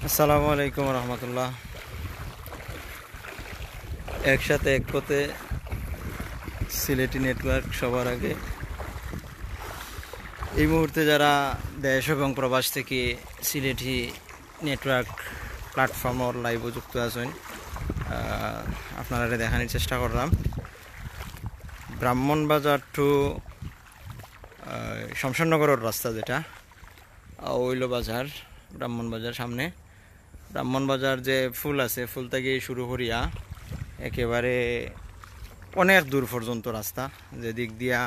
আসসালামু আলাইকুম রহমতুল্লাহ। একসাথে এক পথে সিলেটি নেটওয়ার্ক সবার আগে। এই মুহূর্তে যারা দেশ এবং প্রবাস থেকে সিলেটি নেটওয়ার্ক প্ল্যাটফর্মর লাইভ যুক্ত আছেন, আপনারা দেখানোর চেষ্টা করলাম ব্রাহ্মণবাজার টু শমশাননগরের রাস্তা, যেটা ওইল বাজার ব্রাহ্মণবাজার সামনে। ব্রাহ্মণবাজার যে ফুল আছে, ফুল থেকে শুরু করিয়া একেবারে অনেক দূর পর্যন্ত রাস্তা, যেদিক দিয়া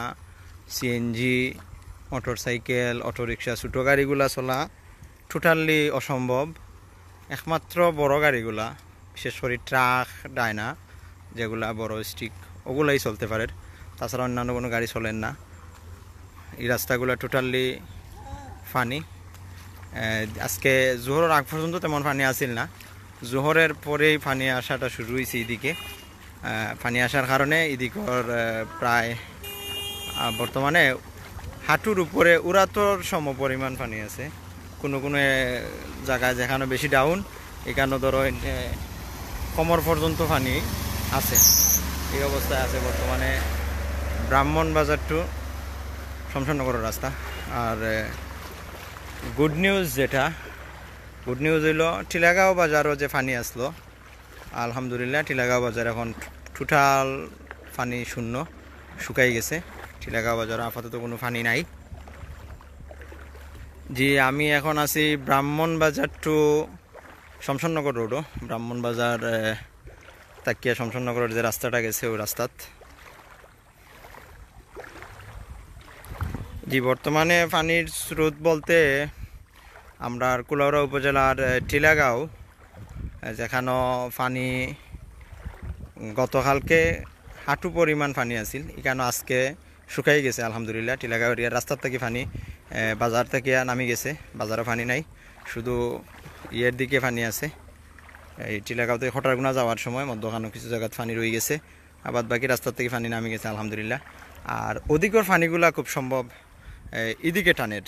সিএনজি, মোটরসাইকেল, অটোরিক্সা, ছোটো গাড়িগুলা চলা টোটালি অসম্ভব। একমাত্র বড় গাড়িগুলা, বিশেষ করে ট্রাক, ডায়না, যেগুলা বড় স্টিক, ওগুলাই চলতে পারে। তাছাড়া অন্যান্য কোনো গাড়ি চলেন না। এই রাস্তাগুলো টোটালি ফানি। আজকে জোহরের আগ পর্যন্ত তেমন পানি আসিল না, জোহরের পরেই পানি আসাটা শুরু হয়েছে এদিকে। পানি আসার কারণে এদিকর প্রায় বর্তমানে হাঁটুর উপরে উড়াতর সম পরিমাণ পানি আছে। কোনো কোনো জায়গায় যেখানে বেশি ডাউন, এখানে ধরো কোমর পর্যন্ত পানি আছে। এই অবস্থায় আছে বর্তমানে ব্রাহ্মণবাজার টু শমশাননগরের রাস্তা। আর গুড নিউজ হইল টিলাগাঁও বাজারও যে পানি আসলো, আলহামদুলিল্লাহ টিলাগাঁও বাজার এখন টোটাল পানি শূন্য, শুকাই গেছে। টিলাগাঁও বাজার আপাতত কোনো পানি নাই। জি, আমি এখন আছি ব্রাহ্মণবাজার টু শমশাননগর রোডও। ব্রাহ্মণবাজার তাকিয়া শমশাননগরের যে রাস্তাটা গেছে, ওই রাস্তাত। জি, বর্তমানে পানির স্রোত বলতে আমরা কুলাউড়া উপজেলার টিলাগাঁও, যেখানে পানি গতকালকে হাঁটু পরিমাণ পানি আছিল, এখানে আজকে শুকাই গেছে আলহামদুলিল্লাহ। টিলাগাঁও এরিয়ার রাস্তার থেকে পানি, বাজার থেকে নামি গেছে। বাজারে পানি নাই, শুধু ইয়ের দিকে পানি আছে। এই টিলাগাঁও থেকে খটারগুনা যাওয়ার সময় মধ্যখানো কিছু জায়গায় পানি রয়ে গেছে, আবার বাকি রাস্তার থেকে পানি নামি গেছে আলহামদুলিল্লাহ। আর ওদিকের পানিগুলা খুব সম্ভব এদিকে টানের।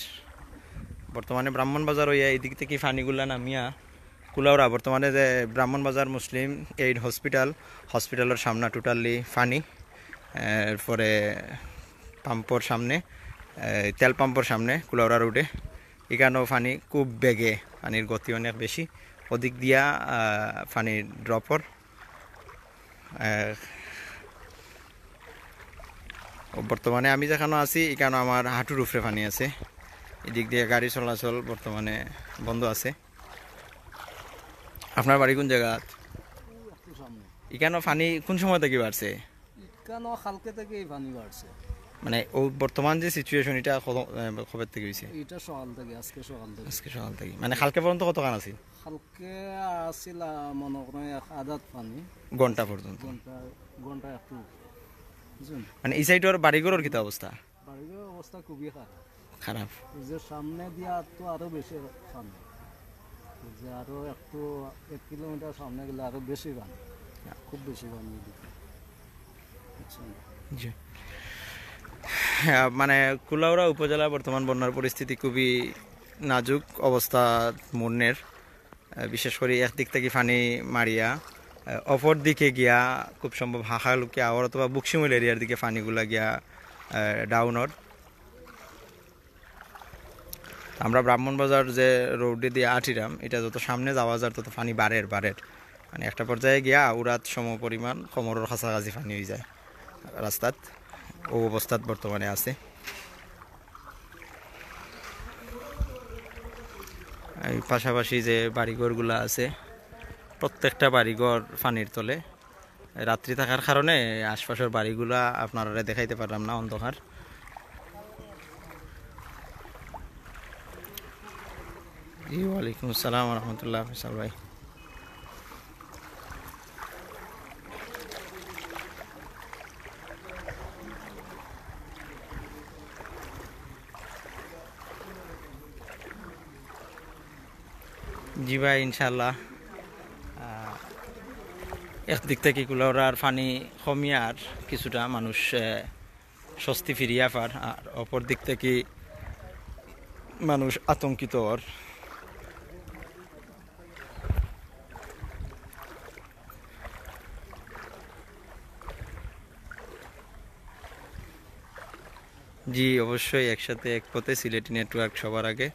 বর্তমানে ব্রাহ্মণবাজার হইয়া এদিক থেকে পানিগুলা নামিয়া কুলাউড়া, বর্তমানে যে ব্রাহ্মণবাজার মুসলিম এইড হসপিটালের সামনে টোটালি পানি। এরপরে পাম্পর সামনে, তেল পাম্পর সামনে কুলাউড়া রোডে, এখানেও পানি খুব বেগে, পানির গতি অনেক বেশি। ওদিক দিয়া পানির ড্রপর বর্তমানে আমি যেখানে আছি এখানে আমার হাঁটুর উপরে পানি আছে। এদিক দিয়ে গাড়ি চলাচল বর্তমানে বন্ধ আছে। আপনার বাড়ি কোন জায়গা? এখানে পানি কোন সময় থেকে বাড়ছে? কালকে থেকে এই পানি বাড়ছে। মানে ও বর্তমান যে সিচুয়েশন, এটা কবে থেকে হয়েছে? এটা সকাল থেকে, আজকে সকাল থেকে। মানে কালকে পর্যন্ত কত কান আছে? কালকে আসছিল মনে করেন এক আদাত পানি, ঘন্টা পর্যন্ত। ঘন্টা একটু, বুঝলেন। মানে এই সাইডের বাড়িঘরের কি অবস্থা? বাড়ির অবস্থা খুবই খারাপ। এই যে সামনে দিয়া তো আরো বেশি পানি, যে আরো একটু 1 কিলোমিটার সামনে গেলে আরো বেশি পানি, খুব বেশি পানি এদিকে, বুঝছেন। জি, মানে কুলাউড়া উপজেলা বর্তমান বন্যার পরিস্থিতি খুবই নাজুক অবস্থা মনের। বিশেষ করে একদিক থেকে পানি মারিয়া অপর দিকে গিয়া খুব সম্ভব হাঁকালুকে আওয়ার অথবা বুকশিমুল এরিয়ার দিকে পানিগুলা গিয়া ডাউনর। আমরা ব্রাহ্মণবাজার যে রোডে দিয়ে আটিরাম, এটা যত সামনে যাওয়া যায় তত পানি বাড়ের। মানে একটা পর্যায়ে গিয়া উড়াত সম পরিমাণ কোমরের কাছাকাছি পানি হয়ে যায় রাস্তাত। ও অবস্থাত বর্তমানে আছে। এই পাশাপাশি যে বাড়িঘরগুলা আছে, প্রত্যেকটা বাড়িঘর পানির তলে। রাত্রি থাকার কারণে আশপাশের বাড়িগুলা আপনারা দেখাইতে পারলাম না, অন্ধকার। জি, ওয়ালাইকুম আসসালাম রহমতুল্লাহ। ফিসাল ভাই, জি ভাই, ইনশাল্লাহ একদিক থেকে কুলাউড়ার পানি কমিয়ার কিছুটা মানুষ স্বস্তি ফিরিয়া পার, আর অপর দিক থেকে মানুষ আতঙ্কিত। জি অবশ্যই, একসাথে এক পথে, সিলেটি নেটওয়ার্ক সবার আগে।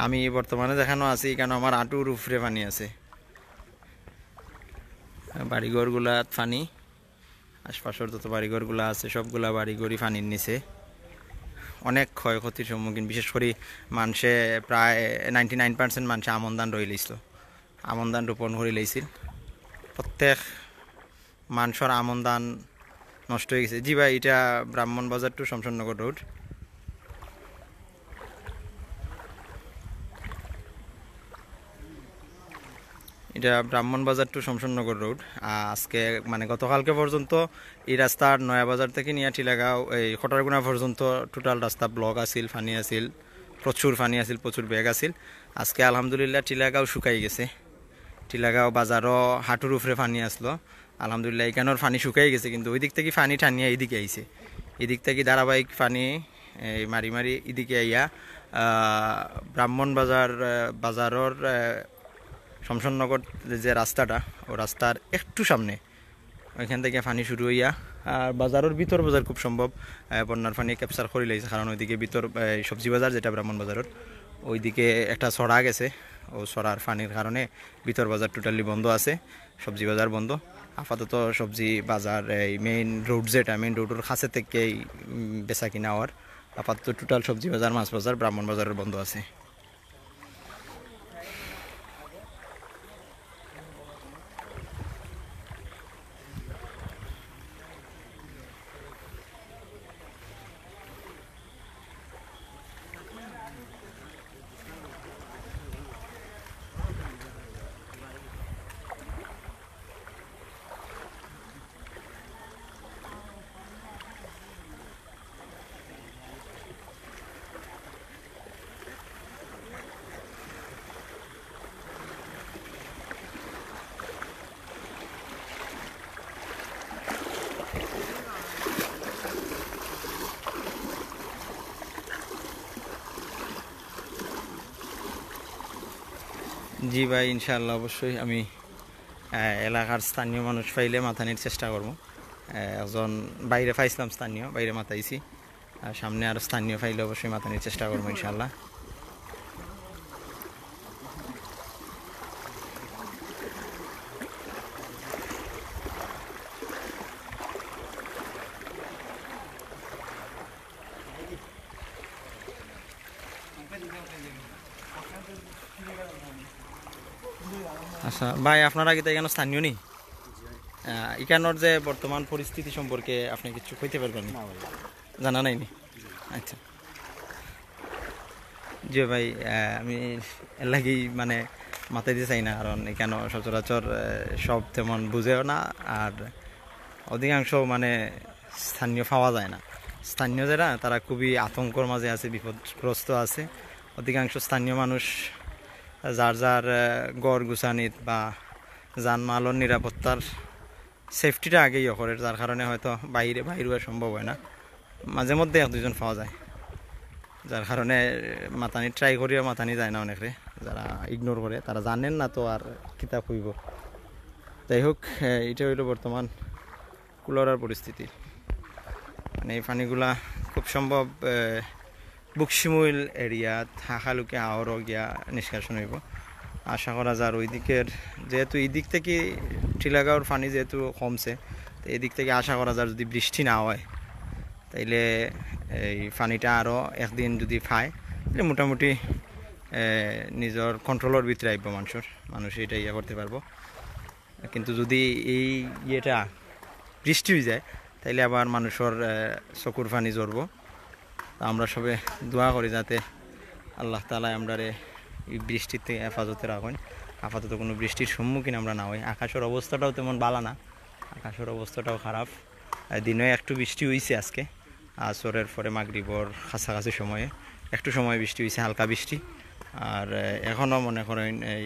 আমি বর্তমানে যেখানে আছি কেন আমার হাঁটুর উপরে পানি আছে, বাড়িঘরগুলা পানি, আশপাশের যত বাড়িঘরগুলা আছে সবগুলা বাড়িঘরই পানির নিচে, অনেক ক্ষয়ক্ষতির সম্মুখীন। বিশেষ করে মানুষে প্রায় 99% মানুষে আমন ধান রয়ে লইছিল, আমন ধান রোপণ করে লইছিল, প্রত্যেক মানুষের আমন ধান নষ্ট হয়ে গেছে। জি ভাই, এটা ব্রাহ্মণবাজার টু শমশাননগর রোড। এটা ব্রাহ্মণবাজার টু শমশাননগর রোড। আজকে মানে গতকালকে পর্যন্ত এই রাস্তার নয়াবাজার থেকে নিয়ে টিলাগাঁও এই খটারগুনা পর্যন্ত টোটাল রাস্তা ব্লক আছিল, পানি আছিল, প্রচুর পানি আছিল, প্রচুর ব্যাগ আছিল। আজকে আলহামদুলিল্লাহ টিলাগাঁও শুকাই গেছে, টিলাগাঁও বাজারও হাঁটুর উপরে পানি আসলো। আলহামদুলিল্লাহ এখানোর পানি শুকাই গেছে, কিন্তু ওই দিক থেকে পানি টানিয়ে এইদিকে আইছে, এদিক থেকে ধারাবাহিক পানি এই মারি মারি এদিকে আইয়া ব্রাহ্মণবাজার বাজারের শমশাননগর যে রাস্তাটা, ও রাস্তার একটু সামনে ওইখান থেকে পানি শুরু হইয়া আর বাজারের ভিতর বাজার খুব সম্ভব বন্যার পানি ক্যাপচার করে লাইছে, কারণ ওইদিকে ভিতর সবজি বাজার যেটা ব্রাহ্মণবাজারের ওইদিকে একটা ছড়া গেছে, ও ছড়ার পানির কারণে ভিতর বাজার টোটালি বন্ধ আছে, সবজি বাজার বন্ধ। আপাতত সবজি বাজার এই মেইন রোড যেটা, মেইন রোডের কাছে থেকেই বেচা কিনা হওয়ার, আপাতত টোটাল সবজি বাজার, মাছ বাজার, ব্রাহ্মণবাজারের বন্ধ আছে। জি ভাই, ইনশাআল্লাহ অবশ্যই আমি এলাকার স্থানীয় মানুষ পাইলে মাথানির চেষ্টা করব। একজন বাইরে পাইছিলাম, স্থানীয় বাইরে মাথাইছি, আর সামনে আর স্থানীয় পাইলে অবশ্যই মাথানির চেষ্টা করবো ইনশাআল্লাহ। আচ্ছা ভাই, আপনারা কি তাই কেন স্থানীয় নেই? এখানোর যে বর্তমান পরিস্থিতি সম্পর্কে আপনি কিছু কইতে পারবেন? জানা নাইনি? আচ্ছা জি ভাই, আমি এর লাগেই মানে মাথায় দিতে চাই না, কারণ এখানে সচরাচর সব তেমন বুঝেও না, আর অধিকাংশ মানে স্থানীয় পাওয়া যায় না। স্থানীয় যারা তারা খুবই আতঙ্কর মাঝে আছে, বিপদগ্রস্ত আছে। অধিকাংশ স্থানীয় মানুষ যার যার গড় গুছানিত বা যানমালের নিরাপত্তার সেফটিটা আগেই করে, যার কারণে হয়তো বাইরে হওয়া সম্ভব হয় না। মাঝে মধ্যে এক দুজন পাওয়া যায়, যার কারণে মাতানি ট্রাই করিও মাতানি যায় না অনেকে, যারা ইগনোর করে, তারা জানেন না তো আর কিতাব হইব। যাই হোক, এটা হইল বর্তমান কুলারার পরিস্থিতি। মানে এই পানিগুলা খুব সম্ভব বুকশিমুইল এরিয়াত হাঁকালুকে আওয়ারও গিয়া নিষ্কাশন হইব আশা করা যায়। ওই দিকের যেহেতু এই দিক থেকে টিলাগাঁওর পানি যেহেতু কমছে, তো এই দিক থেকে আশা করা যায় যদি বৃষ্টি না হয় তাইলে এই পানিটা আরও একদিন যদি পায় তাহলে মোটামুটি নিজের কন্ট্রোলের ভিতরে আইব, মানুষ এটা ইয়ে করতে পারবো। কিন্তু যদি এই ইয়েটা বৃষ্টি হয়ে যায় তাইলে আবার মানুষের চকুর পানি জ্বরব। আমরা সবে দোয়া করি যাতে আল্লাহ তাআলা আমরা এই বৃষ্টির থেকে হেফাজতে রাখেন, আপাতত কোনো বৃষ্টির সম্মুখীন আমরা না হই। আকাশের অবস্থাটাও তেমন ভালো না, আকাশের অবস্থাটাও খারাপ। দিনে একটু বৃষ্টি হয়েছে আজকে, আসরের পরে মাগরিবর কাছাকাছি সময়ে একটু সময় বৃষ্টি হয়েছে, হালকা বৃষ্টি। আর এখনও মনে করেন এই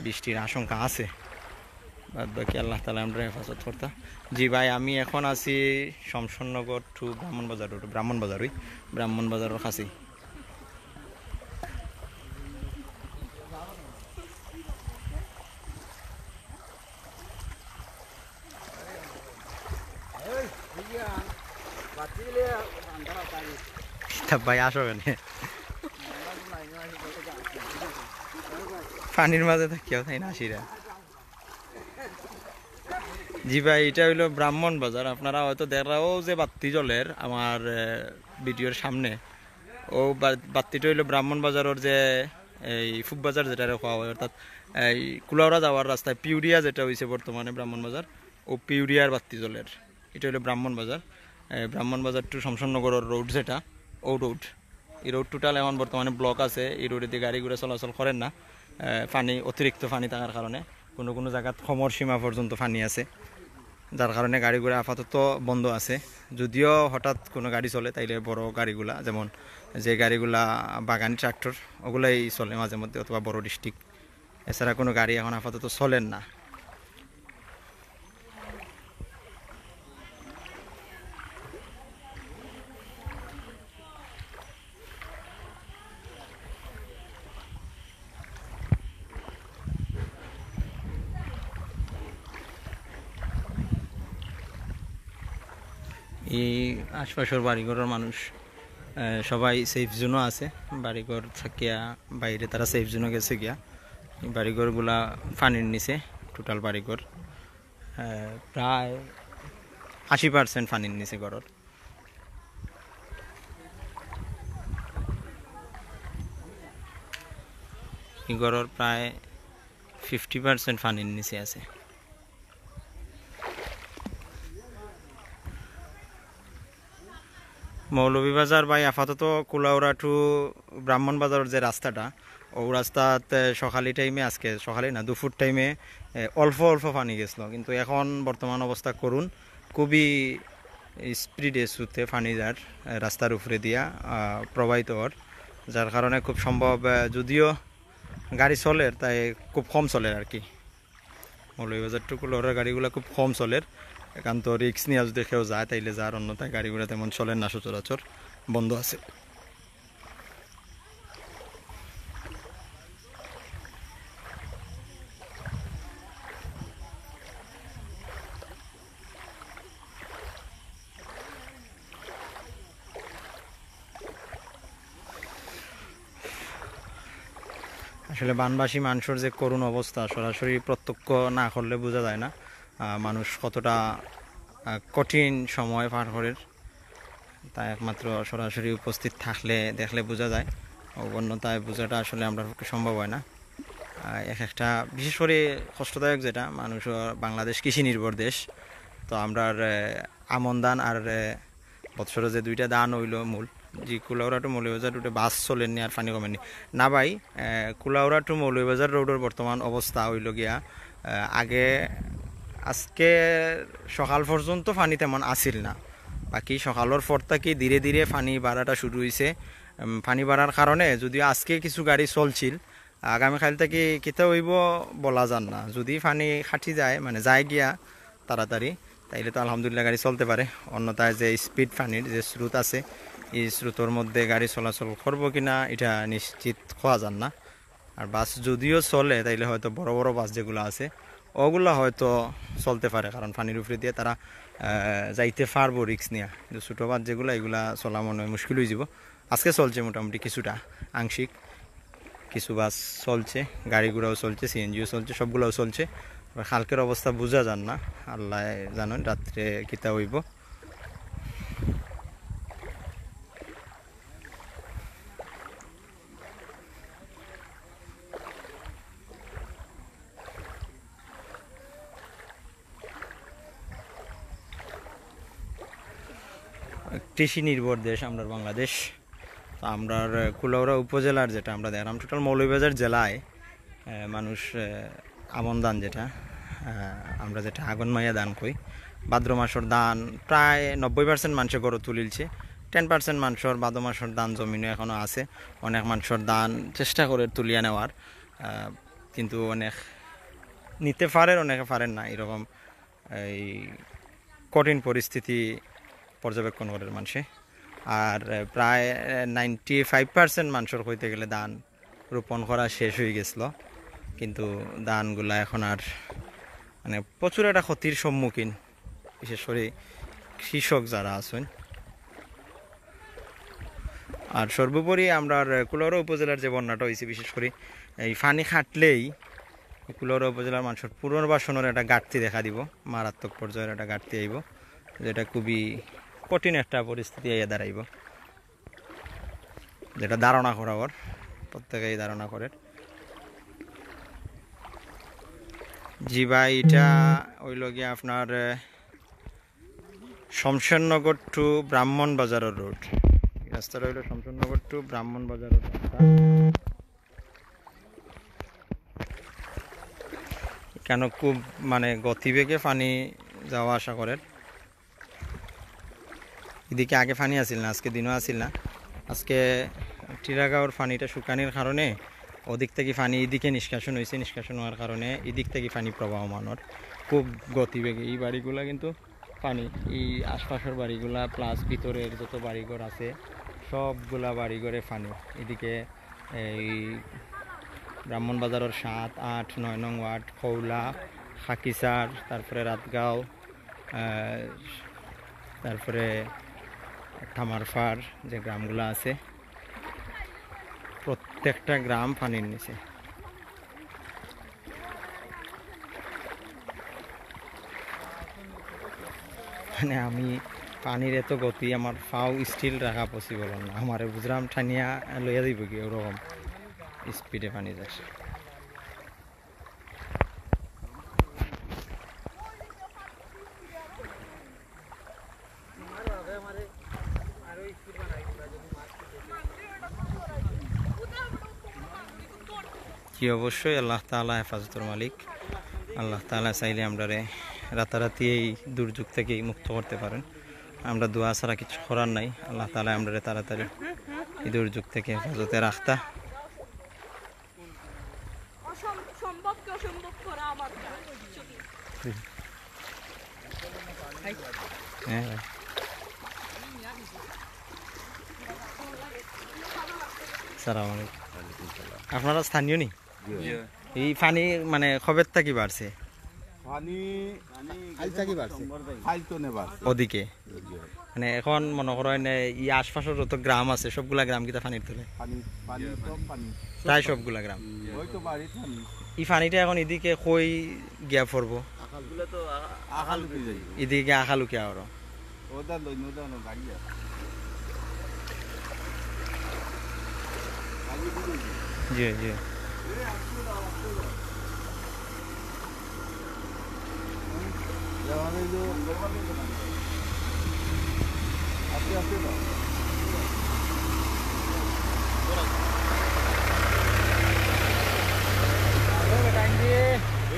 বৃষ্টির আশঙ্কা আছে। বাদ বাকি আল্লাহ তাআলা আমরা হেফাজত করতা। জি ভাই, আমি এখন আছি শমশাননগর টু ব্রাহ্মণবাজারের কাছে। আলতাফ ভাই আসো কেন পানির মাঝে থাকিও তাই না আসিরা। জি ভাই, এটা হইলো ব্রাহ্মণ বাজার। আপনারা হয়তো দেখাও যে বাত্তি জলের আমার ভিডিওর সামনে, ও বাত্তিটা হইলো ব্রাহ্মণ বাজারের যে এই ফুব বাজার যেটা খাওয়া হয়, অর্থাৎ এই কুলাউড়া যাওয়ার রাস্তায় পিউরিয়া যেটা হয়েছে বর্তমানে ব্রাহ্মণ বাজার, ও পিউরিয়ার বাত্তি জলের এটা হলো ব্রাহ্মণ বাজার। ব্রাহ্মণ বাজার টু শমশাননগরের রোড যেটা, ও রোড, এই রোড টোটাল এখন বর্তমানে ব্লক আছে। এই রোডে দিয়ে গাড়ি ঘোড়া চলাচল করেন না, পানি অতিরিক্ত পানি থাকার কারণে কোনো কোনো জায়গাত সমর সীমা পর্যন্ত পানি আছে, যার কারণে গাড়ি ঘোড়া আপাতত বন্ধ আছে। যদিও হঠাৎ কোনো গাড়ি চলে তাইলে বড় গাড়িগুলা, যেমন যে গাড়িগুলা বাগান ট্রাক্টর, ওগুলাই চলে মাঝে মধ্যে, অথবা বড় ডিস্ট্রিক্ট। এছাড়া কোনো গাড়ি এখন আপাতত চলেন না। এই আশপাশের বাড়িঘরের মানুষ সবাই সেফ জোনও আছে, বাড়িঘর থাকিয়া বাইরে তারা সেফ জোনও গেছে গিয়া। এই বাড়িঘরগুলা পানির নিচে, টোটাল বাড়িঘর প্রায় 80% পানির নিচে ঘরের। এই ঘরের প্রায় 50% পানির নিচে আছে। মৌলভীবাজার ভাই আপাতত কুলাউড়া টু ব্রাহ্মণ বাজারের যে রাস্তাটা, ও রাস্তাতে সকালি টাইমে, আজকে সকালে না দুপুর টাইমে অল্প অল্প পানি গেছিলো, কিন্তু এখন বর্তমান অবস্থা করুন, খুবই স্পিডে সুতে পানি যার রাস্তার উপরে দিয়া প্রবাহিত হওয়ার, যার কারণে খুব সম্ভব, যদিও গাড়ি চলে তাই খুব কম চলে আর কি। মৌলভীবাজার টু কুলাউড়ার গাড়িগুলো খুব কম চলে, একান্ত রিক্স নিয়ে যদি কেউ যায় তাইলে যার, অন্যথায় গাড়িগুলো তেমন চলেন না, সচরাচর বন্ধ আছে। আসলে বানবাসী মানুষের যে করুণ অবস্থা সরাসরি প্রত্যক্ষ না করলে বোঝা যায় না মানুষ কতটা কঠিন সময় পার করে, তা একমাত্র সরাসরি উপস্থিত থাকলে দেখলে বোঝা যায়, অন্যথায় বোঝাটা আসলে আমরা পক্ষে সম্ভব হয় না। এক একটা বিশেষ করে কষ্টদায়ক যেটা, মানুষ বাংলাদেশ কৃষি নির্ভর দেশ, তো আমরা আমন ধান আর বৎসরে যে দুইটা ধান হইল মূল, যে কুলাউড়া টু মৌলভীবাজার রুটে বাস চলেননি আর পানি কমেনি না ভাই। কুলাউড়া টু মৌলভীবাজার রোডের বর্তমান অবস্থা হইল গিয়া, আগে আজকে সকাল পর্যন্ত পানি তেমন আসিল না, বাকি সকালের পর থেকে ধীরে ধীরে পানি বাড়াটা শুরু হয়েছে। পানি বাড়ার কারণে যদিও আজকে কিছু গাড়ি চলছিল, আগামীকাল থেকে কেতে হইব বলা যান না। যদি পানি খাটি যায়, মানে যায় গিয়া তাড়াতাড়ি, তাইলে তো আলহামদুলিল্লাহ গাড়ি চলতে পারে, অন্যথায় যে স্পিড পানির যে স্রোত আছে, এই স্রোতের মধ্যে গাড়ি চলাচল করবো কিনা এটা নিশ্চিত হওয়া যান না। আর বাস যদিও চলে তাইলে হয়তো বড় বড় বাস যেগুলো আছে ওগুলো হয়তো চলতে পারে, কারণ পানির উপরে দিয়ে তারা যাইতে পারবো রিক্স নিয়ে, কিন্তু ছোটো বাস যেগুলো এগুলা চলা মনে হয় মুশকিল হয়ে যাব। আজকে চলছে মোটামুটি কিছুটা আংশিক, কিছু বাস চলছে, গাড়ি ঘোড়াও চলছে, সিএনজিও চলছে, সবগুলোও চলছে। কালকের অবস্থা বোঝা যান না, আল্লাহ জানেন রাত্রে কিতা হইব। কৃষি নির্ভর দেশ আমরা বাংলাদেশ, তো আমরা কুলাউড়া উপজেলার যেটা আমরা দেখলাম, টোটাল মৌলভীবাজার জেলায় মানুষ আমন ধান যেটা আমরা যেটা আগুনমাইয়া ধান কই, ভাদ্র মাসের ধান প্রায় 90% মানুষে গড়ে তুলিলছে, 10% মানুষের ভাদ্র মাসের ধান জমিনে এখনও আছে। অনেক মানুষের ধান চেষ্টা করে তুলিয়া নেওয়ার, কিন্তু অনেক নিতে পারেন, অনেকে পারেন না, এরকম এই কঠিন পরিস্থিতি পর্যবেক্ষণ করে মানুষে। আর প্রায় 95% মানুষের হইতে গেলে ধান রোপণ করা শেষ হয়ে গেছিলো, কিন্তু ধানগুলা এখন আর মানে প্রচুর একটা ক্ষতির সম্মুখীন, বিশেষ করে কৃষক যারা আছেন। আর সর্বোপরি আমরা কুলাউড়া উপজেলার যে বন্যাটা হয়েছে বিশেষ করে এই পানি খাটলেই কুলাউড়া উপজেলার মানুষের পুনর্বাসনের একটা ঘাটতি দেখা দিব, মারাত্মক পর্যায়ের একটা ঘাটতি আইব, যেটা খুবই কঠিন একটা পরিস্থিতি আইয়া দাঁড়াইব, যেটা ধারণা করা ওর প্রত্যেকেই ধারণা করে। জি ভাই, এটা হইল গিয়ে আপনার শমশেরনগর টু ব্রাহ্মণবাজারের রোড। রাস্তাটা হইল শমশেরনগর টু ব্রাহ্মণবাজারের রাস্তা। কেন খুব মানে গতিবেগে পানি যাওয়া আসা করে। এদিকে আগে পানি আসিল না, আজকে দিনও আসিল না। আজকে টিরাগাঁওর পানিটা শুকানির কারণে ওদিক থেকে পানি এদিকে নিষ্কাশন হয়েছে, নিষ্কাশন হওয়ার কারণে এদিক থেকে পানি প্রবাহমানের খুব গতিবেগে। এই বাড়িগুলা কিন্তু পানি, এই আশপাশের বাড়িগুলা প্লাস ভিতরের যত বাড়িঘর আছে সবগুলা বাড়িঘরে পানি। এদিকে এই ব্রাহ্মণবাজারের 7, 8, 9 নং ওয়ার্ড, খৌলা, খাকিসার, তারপরে রাতগাঁও, তারপরে থামারফার যে গ্রামগুলো আছে প্রত্যেকটা গ্রাম পানির নিচে। মানে আমি পানির এত গতি, আমার পাও স্টিল রাখা পসিবল না, আমার বুঝলাম ঠানিয়া লইয়া দিব কি ওরকম স্পিডে পানি যাচ্ছে। কি অবশ্যই আল্লাহ তাআলা হেফাজতের মালিক, আল্লাহ তাআলা চাইলে আমরা রাতারাতি এই দুর্যোগ থেকে মুক্ত করতে পারেন। আমরা দোয়া ছাড়া কিছু করার নাই। আল্লাহ তাআলা আমরা তাড়াতাড়ি এই দুর্যোগ থেকে হেফাজতে রাখতা। হ্যাঁ ভাই, আসসালামু আলাইকুম। আপনারা স্থানীয় নি? এই পানি মানে খবের কি বাড়ছে ওদিকে? মানে এখন মনে করেন এই আশপাশের যত গ্রাম আছে সবগুলা গ্রাম কিতা পানির তোলে, প্রায় সবগুলা গ্রাম। এই পানিটা এখন এদিকে কই গিয়া পড়বো? এদিকে আখালুকে আরো জি জি।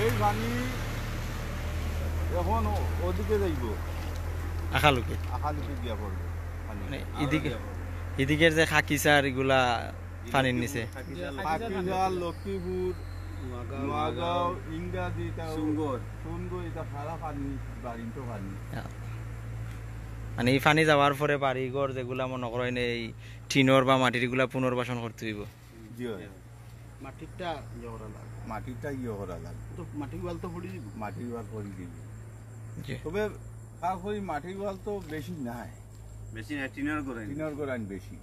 এই পানি এখন ওদিকে যাইব, আখালুকে আখালুকে দিয়া পড়বে পানি। মানে এদিকে এদিকের যে খাকিসার এগুলা পানির নিচে, পাকিজাল, লক্ষ্মীপুর, নোয়াগাঁও, ইংরাজি, সুঙ্গর এটা সারা পানি, বাড়িতে পানি। মানে এই পানি যাওয়ার পরে বাড়িঘর যেগুলা মনে করেন এই টিনর বা মাটির গুলা পুনর্বাসন করতে হইব। মাটিটা ইয়ে করা লাগে, মাটিটা ইয়ে করা লাগে, তো মাটির ওয়াল তো পড়ে দিব, মাটির ওয়াল করে দিব। জি। তবে তারপরে মাটির ওয়াল তো বেশি নাই, বেশি না, টিনের গোড়ান বেশি।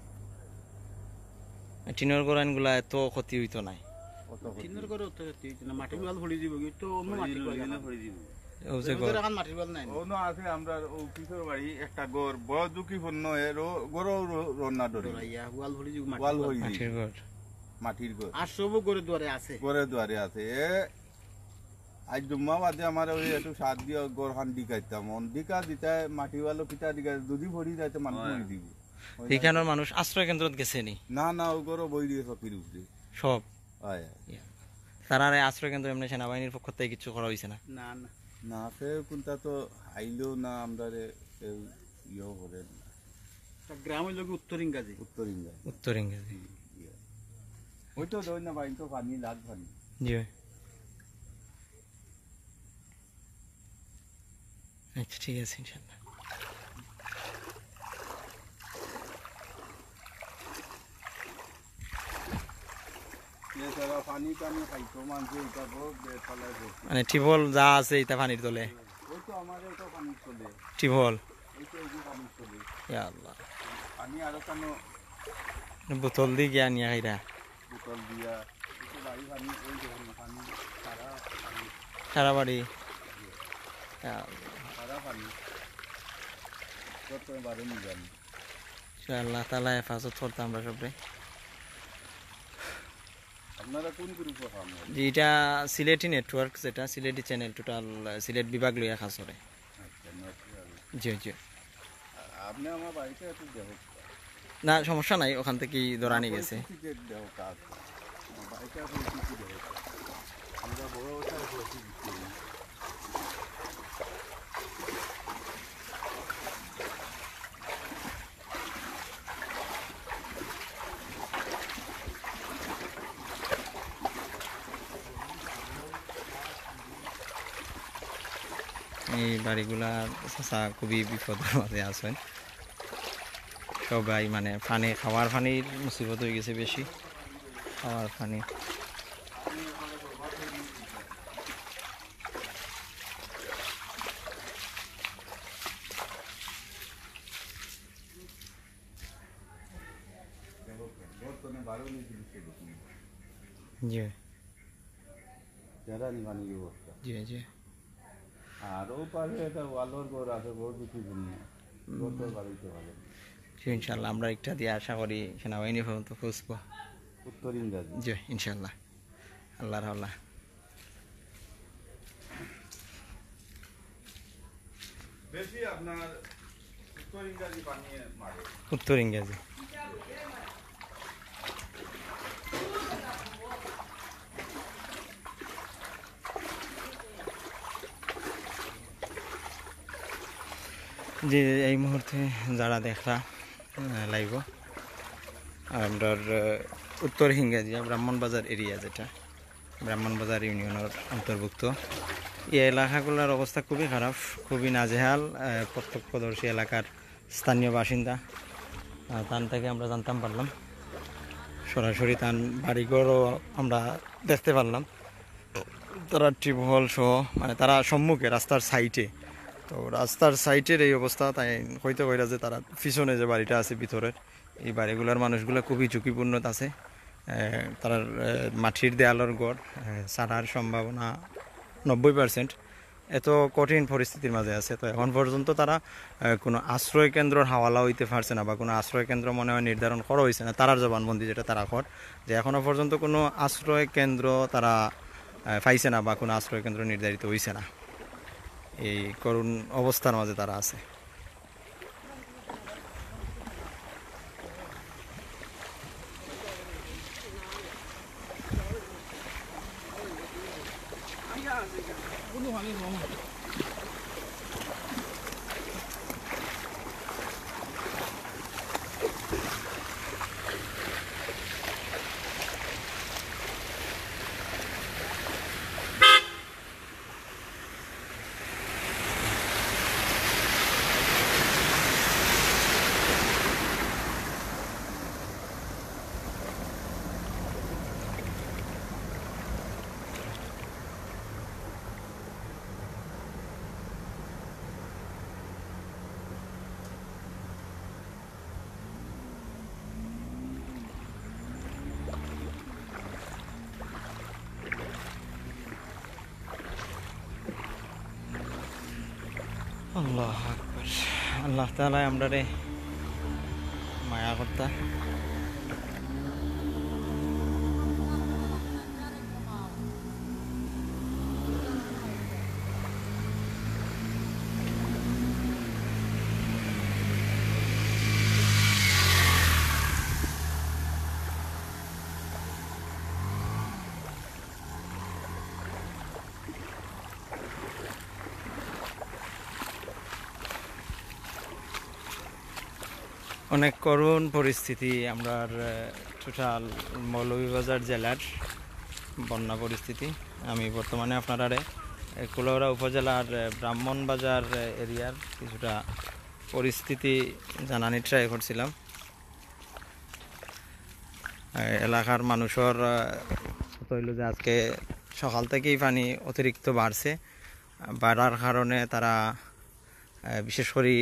টিনের গোড়ান গুলা এত ক্ষতি হইতো নাই। টিনের করে না, মাটির ওয়াল পড়ে দিব, তো অন্য মাটির ওয়াল ও যে ঘর এখন মাটির ওয়াল নাই। অন্য আছে আমরা ও কিশোর বাড়ি একটা গড় বড় ঝুঁকিপূর্ণ গড় রন্না ডরে ওয়াল পড়ে দিব, ওয়াল হয়ে মাটির ঘর, মাটির ঘর আর সব করে দুয়ারে আছে, গড়ে দুয়ারে আছে। আজ জুম্মা বাদে আমার ওই একটু সাত দিয়ে গড় খান ডিকাইতাম, ডিকা দিতে মাটি ওয়ালো পিতা ডিকা দুদি ভরি যাইতে মানুষ মরে দিব। এইখানের মানুষ আশ্রয় কেন্দ্রত গেছে নি? না না, ও গড় বই দিয়ে সপির উপরে সব আয় তারা আশ্রয় কেন্দ্র এমনি সেনাবাহিনীর পক্ষ থেকে কিছু করা হয়েছে না? না না না, সে কোনটা তো আইলেও না আমরা কেউ ইয়েও করেন। গ্রাম হইল উত্তর ইংরাজি, উত্তর ইংরাজি, উত্তর ইংরেজি। ওই তো ধর না বাইন তো পানি লাগ পানি। জি ভাই, আচ্ছা ঠিক আছে ইনশাল্লাহ। পানি টানি খাইতো মানুষ, এটা বেতলায় ভর্তি। মানে টিবল যা আছে এটা পানির তলে? ওই তো আমাদের তো পানি চলে, টিবল, ওই তো এই যে পানি চলে, ইয়া আল্লাহ। পানি আরো কেন বোতল দিয়ে গিয়া নিয়ে খাইরা বোতল দিয়া একটু বাড়ি পানি ওই দেখুন পানি সারা বাড়ি সারা পানি যত বাড়ি নিয়ে যান আল্লাহ তালা হেফাজত করতাম আমরা সবাই। আপনারা কোন গ্রুপে কাম করেন? যে এটা সিলেটি নেটওয়ার্ক, যেটা সিলেটি চ্যানেল, টোটাল সিলেট বিভাগ লইয়া কাজ করে। আচ্ছা natural। জি জি, আপনি আমার বাড়িতে একটু দেহ না সমস্যা নাই, ওখান থেকেই ধরা নিয়ে গেছে। দেহ কাজ আমার বাড়িতে আপনি কি দেহ আমরা বড় ওটা বসে দিচ্ছি। এই বাড়িগুলা চাচা খুবই বিপদের মাঝে আছেন সবাই, মানে পানি, খাওয়ার পানির মুসিবত হয়ে গেছে বেশি, খাওয়ার পানি। বর্তমানে বারো নিয়ে জি যারা নিবানি ব্যবস্থা জি জি, আরও পারে এটা ওয়ালোর ঘর আছে বহু কিছু জন্য যত বাড়িতে ভালো জি ইনশাল্লাহ আমরা একটা দিয়ে আশা করি সেনাবাহিনী পর্যন্ত পৌঁছবো। উত্তর ইংরাজি জি ইনশাল্লাহ, আল্লাহর আল্লাহ। বেশি আপনার উত্তর ইংরাজি বানিয়ে মারে উত্তর ইংরেজি। যে এই মুহূর্তে যারা দেখরা লাইভ আমরা উত্তর হিঙ্গাজিয়া ব্রাহ্মণবাজার এরিয়া, যেটা ব্রাহ্মণবাজার ইউনিয়নের অন্তর্ভুক্ত, এই এলাকাগুলোর অবস্থা খুবই খারাপ, খুবই নাজেহাল। প্রত্যক্ষদর্শী এলাকার স্থানীয় বাসিন্দা তান থেকে আমরা জানতাম পারলাম, সরাসরি তান বাড়িঘরও আমরা দেখতে পারলাম। তারা টিউবওয়েল সহ, মানে তারা সম্মুখে রাস্তার সাইডে, তো রাস্তার সাইডের এই অবস্থা, তাই হইতে কইরা যে তারা পিছনে যে বাড়িটা আছে ভিতরের, এই বাড়িগুলোর মানুষগুলো খুবই ঝুঁকিপূর্ণ আছে। তার মাটির দেয়ালের ঘর ছাড়ার সম্ভাবনা 90%। এত কঠিন পরিস্থিতির মাঝে আছে। তো এখন পর্যন্ত তারা কোনো আশ্রয় কেন্দ্রর হাওয়ালা হইতে পারছে না, বা কোনো আশ্রয় কেন্দ্র মনে হয় নির্ধারণ করা হয়েছে না। তারার জবানবন্দি যেটা তারা কর, যে এখনও পর্যন্ত কোনো আশ্রয় কেন্দ্র তারা পাইছে না, বা কোনো আশ্রয় কেন্দ্র নির্ধারিত হয়েছে না। এই করুণ অবস্থার মাঝে তারা আছে। আল্লাহ আকবার, আল্লাহ তাআলা আমরা রে মায়া কর্তা। অনেক করুণ পরিস্থিতি আমরা টোটাল মৌলভীবাজার জেলার বন্যা পরিস্থিতি। আমি বর্তমানে আপনারা কুলাউড়া উপজেলার ব্রাহ্মণবাজার এরিয়ার কিছুটা পরিস্থিতি জানানি ট্রাই করছিলাম। এলাকার মানুষের হইল যে আজকে সকাল থেকেই পানি অতিরিক্ত বাড়ছে, বাড়ার কারণে তারা বিশেষ করে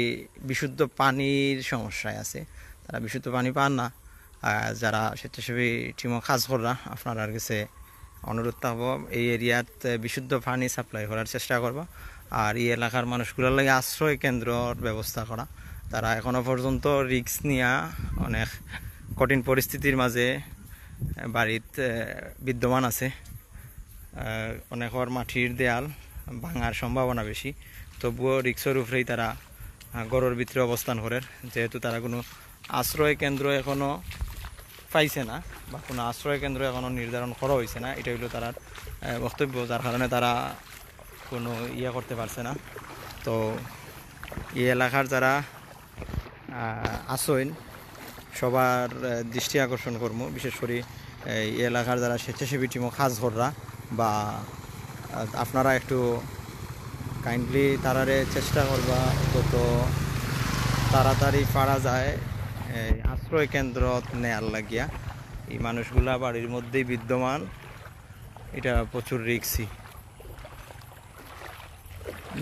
বিশুদ্ধ পানির সমস্যায় আছে। তারা বিশুদ্ধ পানি পান না, যারা স্বেচ্ছাসেবী টিমও কাজ করা আপনার কাছে অনুরোধ থাকবো এই এরিয়াত বিশুদ্ধ পানি সাপ্লাই করার চেষ্টা করব আর এই এলাকার মানুষগুলোর লাগে আশ্রয় কেন্দ্রর ব্যবস্থা করা। তারা এখনো পর্যন্ত রিস্ক নিয়ে অনেক কঠিন পরিস্থিতির মাঝে বাড়িতে বিদ্যমান আছে। অনেকের মাটির দেয়াল ভাঙার সম্ভাবনা বেশি, তবুও রিক্সের উপরেই তারা ঘরের ভিতরে অবস্থান করে, যেহেতু তারা কোনো আশ্রয় কেন্দ্র এখনও পাইছে না বা কোনো আশ্রয় কেন্দ্র এখনও নির্ধারণ করা হয়েছে না। এটা হলো তার বক্তব্য, যার কারণে তারা কোনো করতে পারছে না। তো এই এলাকার যারা আসেন সবার দৃষ্টি আকর্ষণ করবো, বিশেষ করে এই এলাকার যারা স্বেচ্ছাসেবী টিমও কাজ কররা বা আপনারা একটু কাইন্ডলি তারারে চেষ্টা করবা যত তাড়াতাড়ি পারা যায় এই আশ্রয় কেন্দ্র নেয়ার লাগিয়া। এই মানুষগুলা বাড়ির মধ্যেই বিদ্যমান, এটা প্রচুর রিস্কি।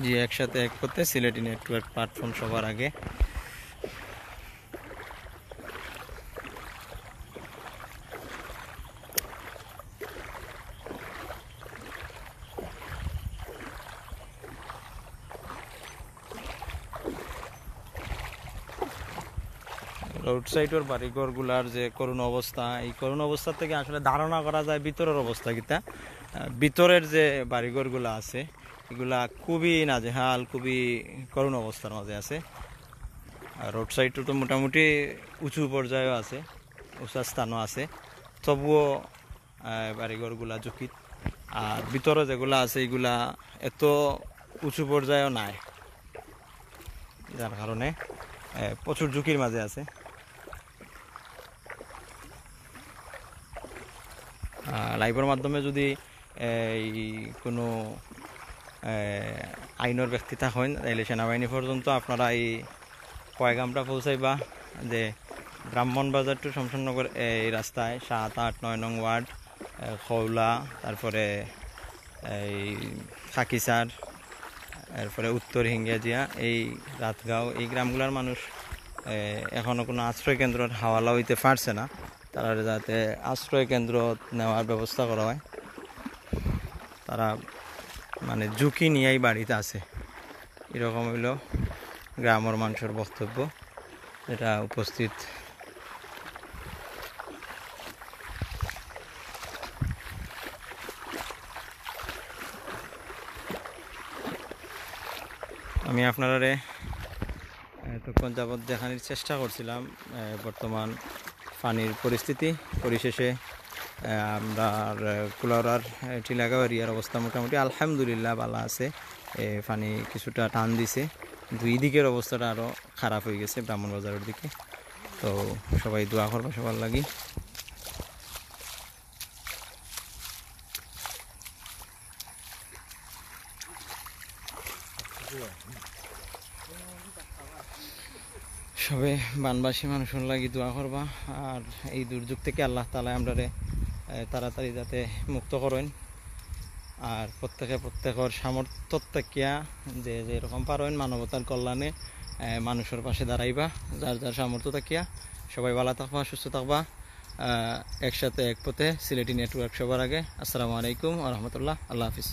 জি, একসাথে এক করতে সিলেটি নেটওয়ার্ক প্ল্যাটফর্ম সবার আগে। রোড সাইডের বাড়িঘরগুলার যে করুণ অবস্থা, এই করুণ অবস্থা থেকে আসলে ধারণা করা যায় ভিতরের অবস্থা কিতা। ভিতরের যে বাড়িঘরগুলো আছে এগুলা খুবই নাজেহাল, খুবই করুণ অবস্থার মাঝে আছে। আর রোড সাইডটা তো মোটামুটি উঁচু পর্যায়েও আছে, উঁচা স্থানও আছে, তবুও বাড়িঘরগুলা ঝুঁকিত। আর ভিতরে যেগুলা আছে এগুলা এত উঁচু পর্যায়েও নাই, যার কারণে প্রচুর ঝুঁকির মাঝে আছে। লাইভের মাধ্যমে যদি এই কোনো আইনের ব্যক্তি থাকেন তাইলে সেনাবাহিনী পর্যন্ত আপনারা এই পয়গামটা পৌঁছাইবা যে ব্রাহ্মণবাজার টু শমশাননগর এই রাস্তায় 7, 8, 9 নং ওয়ার্ড, খৌলা, তারপরে এই খাকিসার, এরপরে উত্তর হিঙ্গিয়াজিয়া, এই রাতগাঁও, এই গ্রামগুলোর মানুষ এখনও কোনো আশ্রয় কেন্দ্রের হাওয়ালা হইতে পারছে না। তারা যাতে আশ্রয় কেন্দ্র নেওয়ার ব্যবস্থা করা হয়, তারা মানে ঝুঁকি নিয়েই বাড়িতে আছে, এরকম হইল গ্রামের মানুষের বক্তব্য। এটা উপস্থিত আমি আপনারা এতক্ষণ যাবৎ দেখানোর চেষ্টা করছিলাম বর্তমান পানির পরিস্থিতি। পরিশেষে আমরা কুলাউড়ার টিলাগাঁও এরিয়ার অবস্থা মোটামুটি আলহামদুলিল্লাহ ভালো আছে। পানি কিছুটা টান দিছে, দুই দিকের অবস্থাটা আরও খারাপ হয়ে গেছে ব্রাহ্মণবাজারের দিকে। তো সবাই দোয়া করবো সবার লাগি। সবে বানবাসী মানুষের লাগি দোয়া করবা, আর এই দুর্যোগ থেকে আল্লাহ তাআলা আমরারে তাড়াতাড়ি যাতে মুক্ত করেন। আর প্রত্যেকের সামর্থ্য থাকিয়া যে যেরকম পারেন মানবতার কল্যাণে মানুষের পাশে দাঁড়াইবা, যার যার সামর্থ্য থাকিয়া। সবাই ভালো থাকবা, সুস্থ থাকবা, একসাথে এক পথে সিলেটি নেটওয়ার্ক সবার আগে। আসসালামু আলাইকুম ওয়া রাহমাতুল্লাহ। আল্লাহ হাফিজ।